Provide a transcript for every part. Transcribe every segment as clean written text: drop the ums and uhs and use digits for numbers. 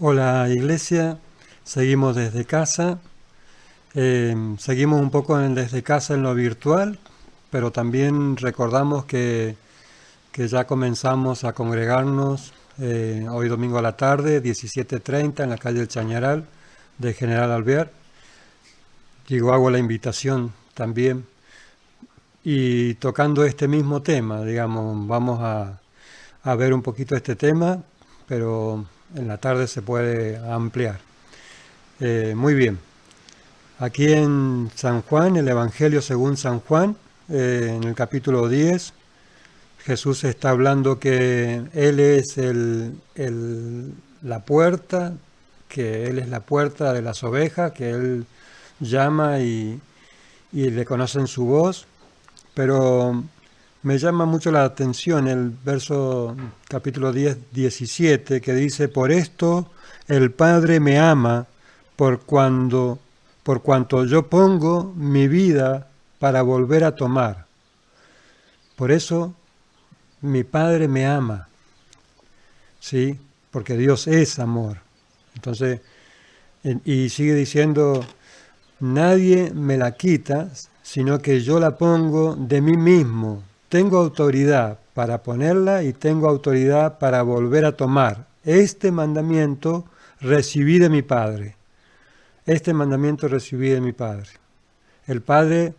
Hola Iglesia, seguimos desde casa, seguimos un poco desde casa en lo virtual, pero también recordamos que ya comenzamos a congregarnos hoy domingo a la tarde, 17:30 en la calle del Chañaral de General Alvear. Digo, hago la invitación también y tocando este mismo tema, digamos, vamos a ver un poquito este tema, pero en la tarde se puede ampliar. Muy bien. Aquí en San Juan, el Evangelio según San Juan, en el capítulo 10, Jesús está hablando que Él es la puerta, que Él es la puerta de las ovejas, que Él llama y le conocen su voz, pero me llama mucho la atención el verso capítulo 10, 17, que dice, por esto el Padre me ama, por cuanto yo pongo mi vida para volver a tomar. Por eso mi Padre me ama, ¿sí? Porque Dios es amor. Entonces, y sigue diciendo, nadie me la quita, sino que yo la pongo de mí mismo. Tengo autoridad para ponerla y tengo autoridad para volver a tomar. Este mandamiento recibí de mi Padre. Este mandamiento recibí de mi Padre. El Padre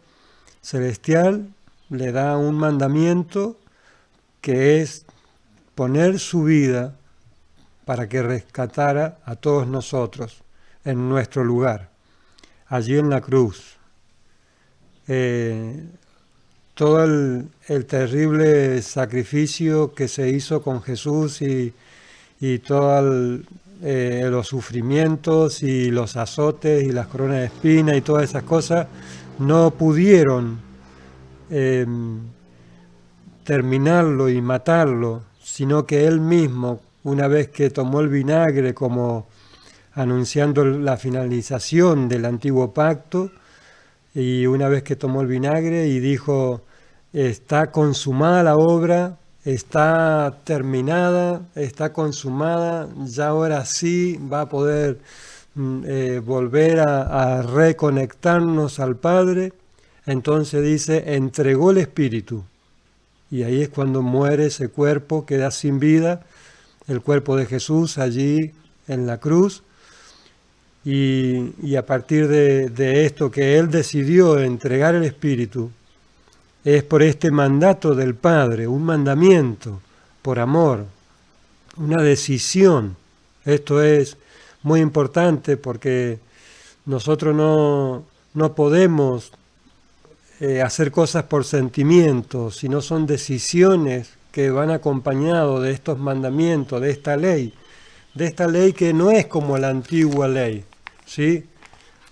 Celestial le da un mandamiento que es poner su vida para que rescatara a todos nosotros en nuestro lugar, allí en la cruz. Todo el terrible sacrificio que se hizo con Jesús y todos los sufrimientos y los azotes y las coronas de espina y todas esas cosas no pudieron terminarlo y matarlo, sino que Él mismo, una vez que tomó el vinagre como anunciando la finalización del antiguo pacto, y una vez que tomó el vinagre y dijo, está consumada la obra, está terminada, está consumada, ya ahora sí va a poder volver a reconectarnos al Padre. Entonces dice, entregó el Espíritu. Y ahí es cuando muere ese cuerpo, queda sin vida, el cuerpo de Jesús allí en la cruz. Y a partir de esto que Él decidió entregar el Espíritu, es por este mandato del Padre, un mandamiento por amor, una decisión. Esto es muy importante porque nosotros no podemos hacer cosas por sentimientos, sino son decisiones que van acompañados de estos mandamientos, de esta ley que no es como la antigua ley, ¿sí?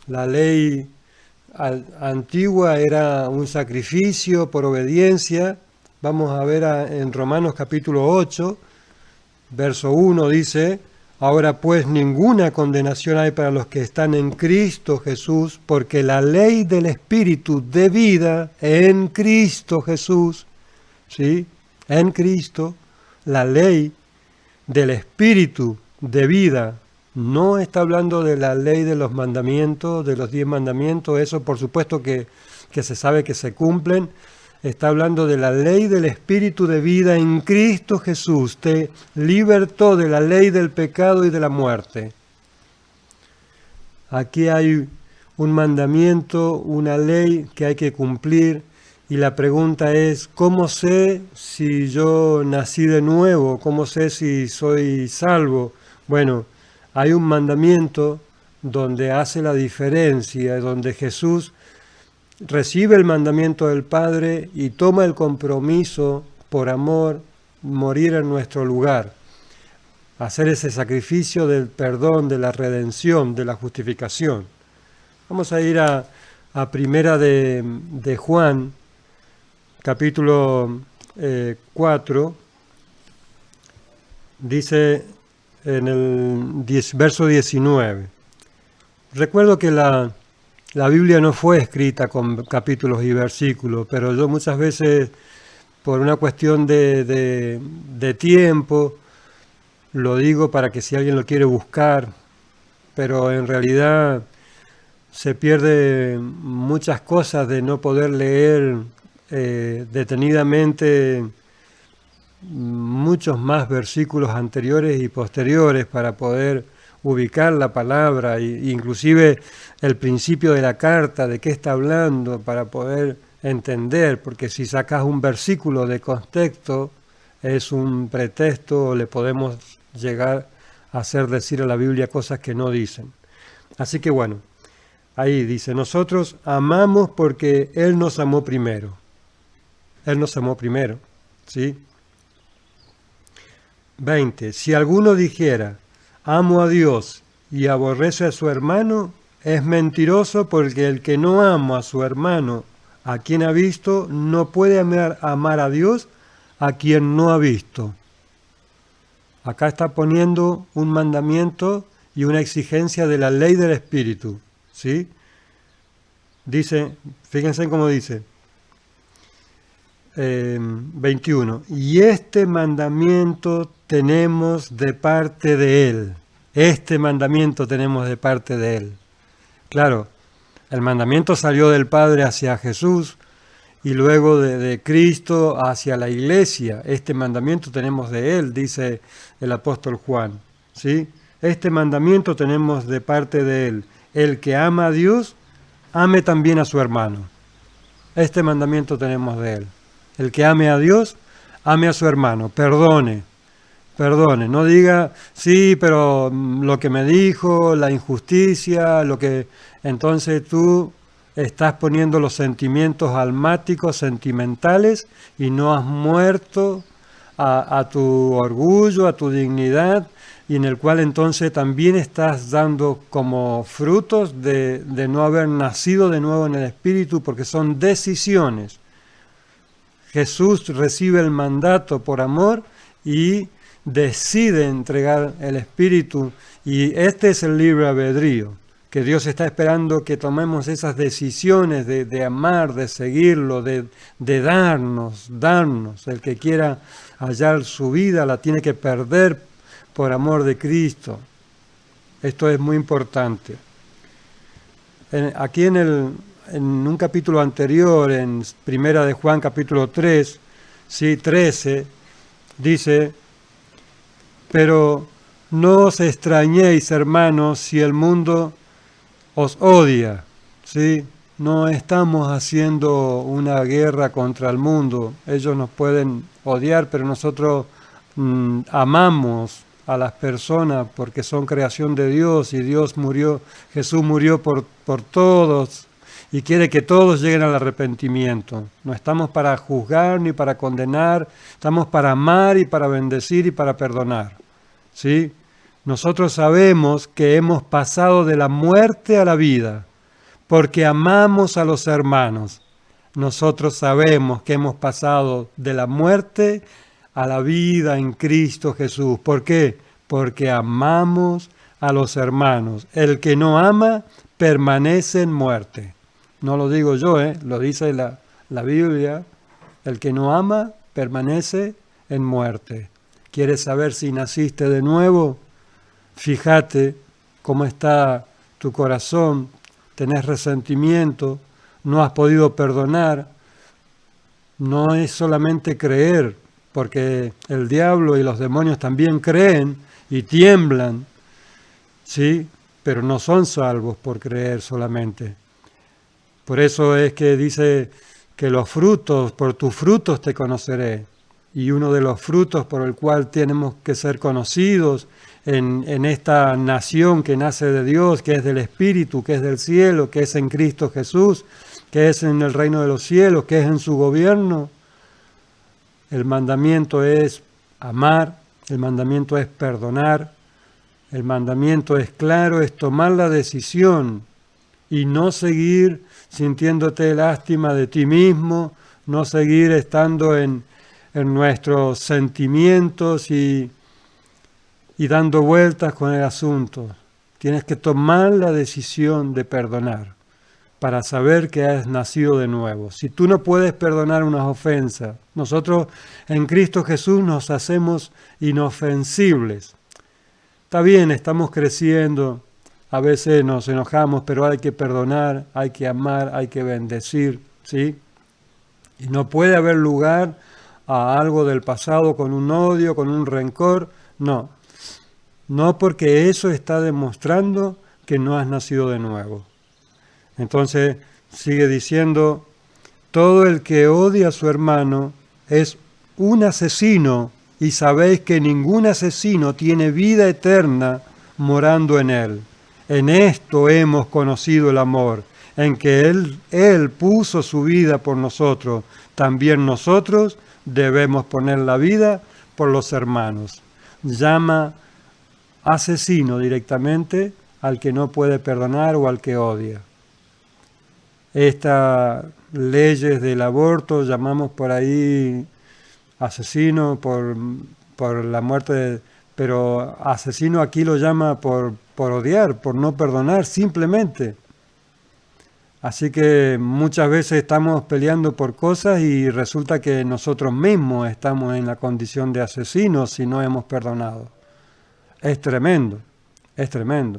La ley antigua era un sacrificio por obediencia. Vamos a ver en Romanos capítulo 8, verso 1 dice, ahora pues ninguna condenación hay para los que están en Cristo Jesús, porque la ley del Espíritu de vida en Cristo Jesús, ¿sí? En Cristo, la ley del Espíritu de vida, no está hablando de la ley de los mandamientos, de los 10 mandamientos, eso por supuesto que se sabe que se cumplen. Está hablando de la ley del Espíritu de vida en Cristo Jesús. Te libertó de la ley del pecado y de la muerte. Aquí hay un mandamiento, una ley que hay que cumplir. Y la pregunta es, ¿cómo sé si yo nací de nuevo? ¿Cómo sé si soy salvo? Bueno, hay un mandamiento donde hace la diferencia, donde Jesús recibe el mandamiento del Padre y toma el compromiso por amor, morir en nuestro lugar, hacer ese sacrificio del perdón, de la redención, de la justificación. Vamos a ir a primera de Juan, capítulo 4, dice en el verso 19. Recuerdo que la Biblia no fue escrita con capítulos y versículos, pero yo muchas veces, por una cuestión de tiempo, lo digo para que si alguien lo quiere buscar, pero en realidad se pierde muchas cosas de no poder leer detenidamente muchos más versículos anteriores y posteriores para poder ubicar la palabra, e inclusive el principio de la carta, de qué está hablando, para poder entender, porque si sacas un versículo de contexto, es un pretexto, o le podemos llegar a hacer decir a la Biblia cosas que no dicen. Así que bueno, ahí dice, nosotros amamos porque Él nos amó primero. Él nos amó primero, ¿sí? 20. Si alguno dijera, amo a Dios y aborrece a su hermano, es mentiroso, porque el que no ama a su hermano, a quien ha visto, no puede amar a Dios a quien no ha visto. Acá está poniendo un mandamiento y una exigencia de la ley del Espíritu, ¿sí? Dice, fíjense cómo dice, 21. Y este mandamiento tenemos de parte de Él. Este mandamiento tenemos de parte de Él. Claro, el mandamiento salió del Padre hacia Jesús y luego de Cristo hacia la Iglesia. Este mandamiento tenemos de Él, dice el apóstol Juan, ¿sí? Este mandamiento tenemos de parte de Él. El que ama a Dios, ame también a su hermano. Este mandamiento tenemos de Él. El que ame a Dios, ame a su hermano, perdone, no diga, sí, pero lo que me dijo, la injusticia, lo que... Entonces tú estás poniendo los sentimientos almáticos, sentimentales, y no has muerto a tu orgullo, a tu dignidad, y en el cual entonces también estás dando como frutos de no haber nacido de nuevo en el Espíritu, porque son decisiones. Jesús recibe el mandato por amor y decide entregar el Espíritu, y este es el libre albedrío, que Dios está esperando que tomemos esas decisiones de amar, de seguirlo, de darnos. El que quiera hallar su vida la tiene que perder por amor de Cristo. Esto es muy importante. Aquí en un capítulo anterior, en Primera de Juan, capítulo 3, ¿sí? 13, dice, pero no os extrañéis, hermanos, si el mundo os odia, ¿sí? No estamos haciendo una guerra contra el mundo. Ellos nos pueden odiar, pero nosotros amamos a las personas porque son creación de Dios, y Dios murió, Jesús murió por todos, y quiere que todos lleguen al arrepentimiento. No estamos para juzgar ni para condenar, estamos para amar y para bendecir y para perdonar, ¿sí? Nosotros sabemos que hemos pasado de la muerte a la vida porque amamos a los hermanos. Nosotros sabemos que hemos pasado de la muerte a la vida en Cristo Jesús. ¿Por qué? Porque amamos a los hermanos. El que no ama permanece en muerte. No lo digo yo, lo dice la Biblia. El que no ama permanece en muerte. ¿Quieres saber si naciste de nuevo? Fíjate cómo está tu corazón. Tenés resentimiento, no has podido perdonar. No es solamente creer, porque el diablo y los demonios también creen y tiemblan, ¿sí? Pero no son salvos por creer solamente. Por eso es que dice que los frutos, por tus frutos te conoceré. Y uno de los frutos por el cual tenemos que ser conocidos en esta nación que nace de Dios, que es del Espíritu, que es del cielo, que es en Cristo Jesús, que es en el reino de los cielos, que es en su gobierno. El mandamiento es amar, el mandamiento es perdonar, el mandamiento es claro, es tomar la decisión y no seguir sintiéndote lástima de ti mismo, no seguir estando en nuestros sentimientos y dando vueltas con el asunto. Tienes que tomar la decisión de perdonar para saber que has nacido de nuevo. Si tú no puedes perdonar unas ofensas, nosotros en Cristo Jesús nos hacemos inofensibles. Está bien, estamos creciendo, a veces nos enojamos, pero hay que perdonar, hay que amar, hay que bendecir, ¿sí? Y no puede haber lugar a algo del pasado con un odio, con un rencor, no. No, porque eso está demostrando que no has nacido de nuevo. Entonces sigue diciendo, todo el que odia a su hermano es un asesino, y sabéis que ningún asesino tiene vida eterna morando en él. En esto hemos conocido el amor, en que Él puso su vida por nosotros. También nosotros debemos poner la vida por los hermanos. Llama asesino directamente al que no puede perdonar o al que odia. Estas leyes del aborto llamamos por ahí asesino por la muerte, pero asesino aquí lo llama por odiar, por no perdonar simplemente. Así que muchas veces estamos peleando por cosas y resulta que nosotros mismos estamos en la condición de asesinos si no hemos perdonado. Es tremendo, es tremendo.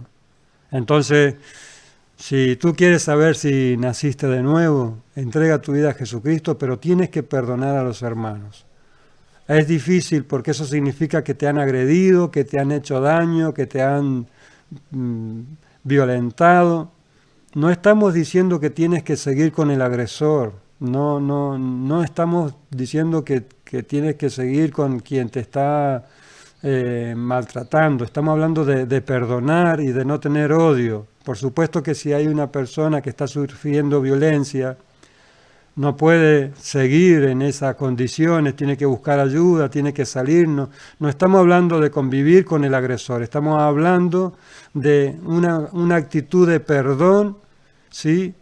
Entonces, si tú quieres saber si naciste de nuevo, entrega tu vida a Jesucristo, pero tienes que perdonar a los hermanos. Es difícil porque eso significa que te han agredido, que te han hecho daño, que te han violentado. No estamos diciendo que tienes que seguir con el agresor. No estamos diciendo que tienes que seguir con quien te está maltratando. Estamos hablando de perdonar y de no tener odio. Por supuesto que si hay una persona que está sufriendo violencia, no puede seguir en esas condiciones, tiene que buscar ayuda, tiene que salir. No estamos hablando de convivir con el agresor, estamos hablando de una actitud de perdón, ¿sí?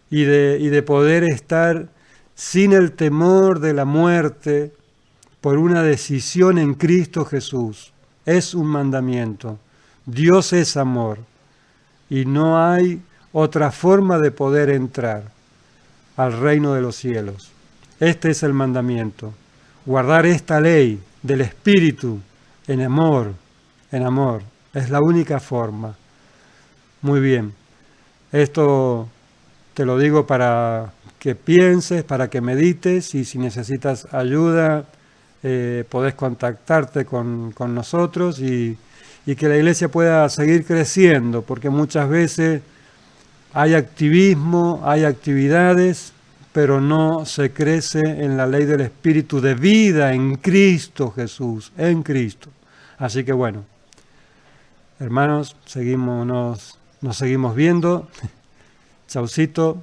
y de poder estar sin el temor de la muerte por una decisión en Cristo Jesús. Es un mandamiento. Dios es amor y no hay otra forma de poder entrar al reino de los cielos. Este es el mandamiento. Guardar esta ley del Espíritu en amor, en amor. Es la única forma. Muy bien. Esto te lo digo para que pienses, para que medites, y si necesitas ayuda, podés contactarte con nosotros y que la iglesia pueda seguir creciendo, porque muchas veces hay activismo, hay actividades, pero no se crece en la ley del Espíritu de vida en Cristo Jesús, en Cristo. Así que bueno, hermanos, nos seguimos viendo. Chaucito.